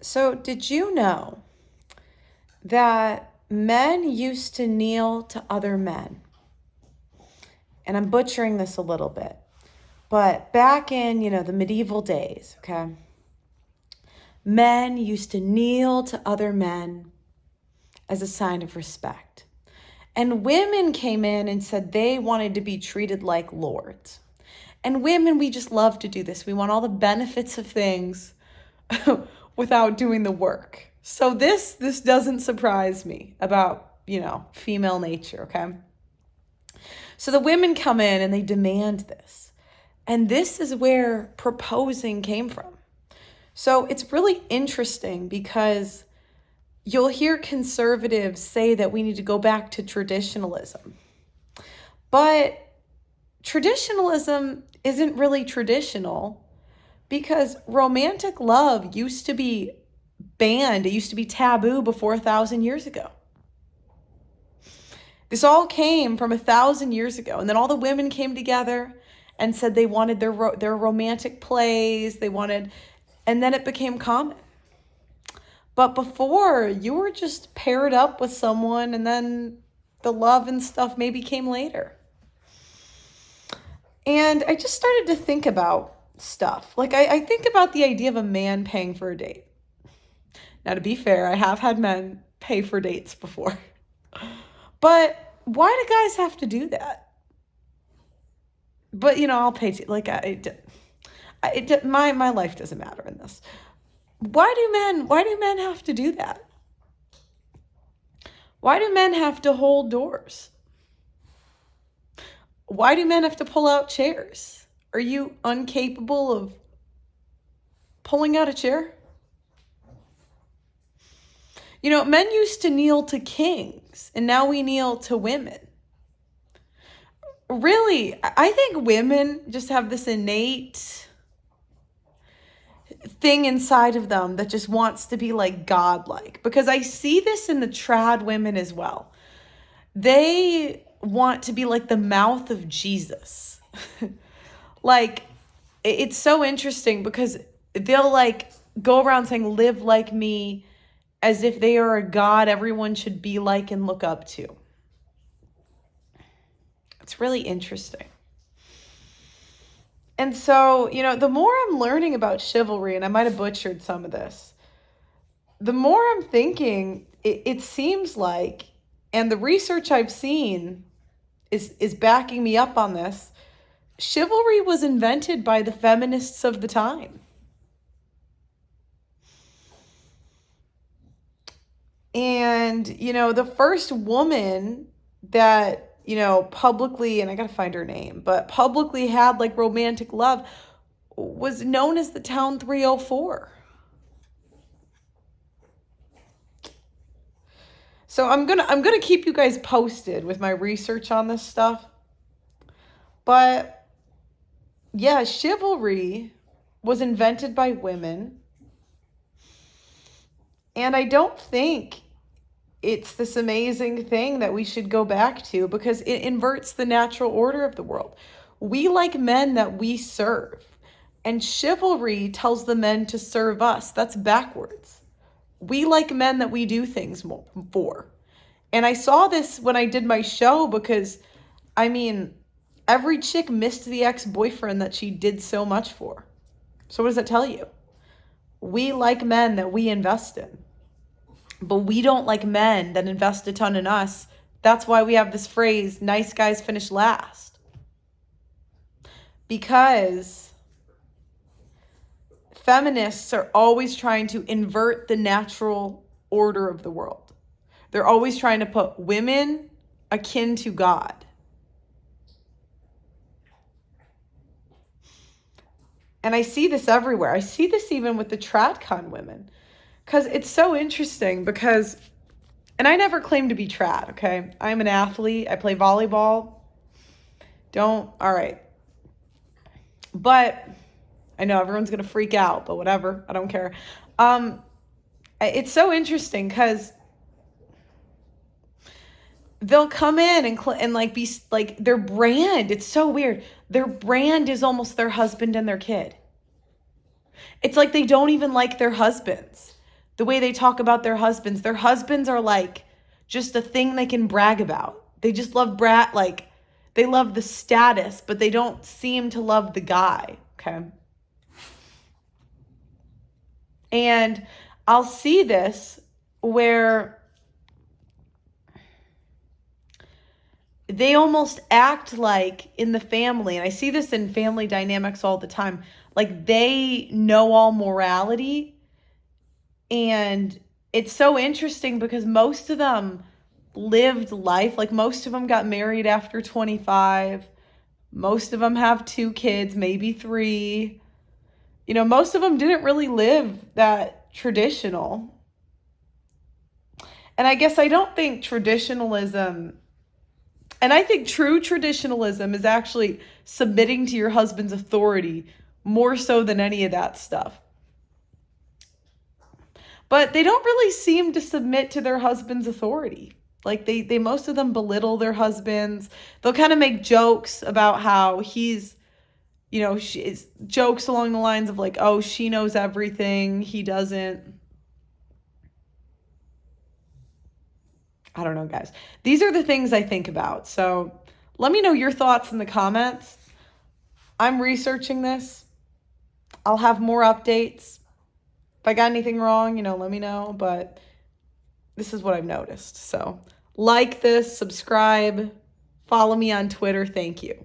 So, did you know that men used to kneel to other men? And I'm butchering this a little bit, but back in, the medieval days, okay, men used to kneel to other men as a sign of respect. And women came in and said they wanted to be treated like lords. And women, we just love to do this. We want all the benefits of things without doing the work. So this doesn't surprise me about, female nature, okay? So the women come in and they demand this. And this is where proposing came from. So it's really interesting because you'll hear conservatives say that we need to go back to traditionalism. But traditionalism isn't really traditional because romantic love used to be banned. It used to be taboo before 1,000 years ago. This all came from 1,000 years ago. And then all the women came together and said they wanted their romantic plays. And then it became common. But before, you were just paired up with someone and then the love and stuff maybe came later. And I just started to think about stuff. Like, I think about the idea of a man paying for a date. Now, to be fair, I have had men pay for dates before. But why do guys have to do that? But, I'll pay. My life doesn't matter in this. Why do men have to do that? Why do men have to hold doors? Why do men have to pull out chairs? Are you incapable of pulling out a chair? Men used to kneel to kings, and now we kneel to women. Really, I think women just have this innate thing inside of them that just wants to be like godlike. Because I see this in the trad women as well. They want to be like the mouth of Jesus. Like, it's so interesting because they'll go around saying, live like me, as if they are a god everyone should be like and look up to. It's really interesting. And so, the more I'm learning about chivalry, and I might have butchered some of this, the more I'm thinking, it seems like, and the research I've seen is backing me up on this, chivalry was invented by the feminists of the time. And, the first woman that, publicly, and I got to find her name, but publicly had romantic love was known as the Town 304. So I'm going to keep you guys posted with my research on this stuff. But yeah, chivalry was invented by women. And I don't think it's this amazing thing that we should go back to because it inverts the natural order of the world. We like men that we serve. And chivalry tells the men to serve us. That's backwards. We like men that we do things for. And I saw this when I did my show because, every chick missed the ex-boyfriend that she did so much for. So what does that tell you? We like men that we invest in. But we don't like men that invest a ton in us. That's why we have this phrase, nice guys finish last. Because feminists are always trying to invert the natural order of the world. They're always trying to put women akin to God. And I see this everywhere. I see this even with the tradcon women. Because it's so interesting because, and I never claimed to be trad, okay? I'm an athlete. I play volleyball. All right. But I know everyone's going to freak out, but whatever. I don't care. It's so interesting because they'll come in and be their brand. It's so weird. Their brand is almost their husband and their kid. It's like they don't even like their husbands. the way they talk about their husbands are like just a thing they can brag about. They just love they love the status, but they don't seem to love the guy, okay? And I'll see this where they almost act like in the family, and I see this in family dynamics all the time, like they know all morality. And it's so interesting because most of them lived life, like most of them got married after 25. Most of them have 2 kids, maybe 3. You know, most of them didn't really live that traditional. And I guess I don't think traditionalism, and I think true traditionalism is actually submitting to your husband's authority more so than any of that stuff. But they don't really seem to submit to their husband's authority. Like they most of them belittle their husbands. They'll kind of make jokes about how he's, you know, jokes along the lines of like, oh, she knows everything, he doesn't. I don't know, guys. These are the things I think about. So let me know your thoughts in the comments. I'm researching this. I'll have more updates. If I got anything wrong, you know, let me know. But this is what I've noticed. So like this, subscribe, follow me on Twitter. Thank you.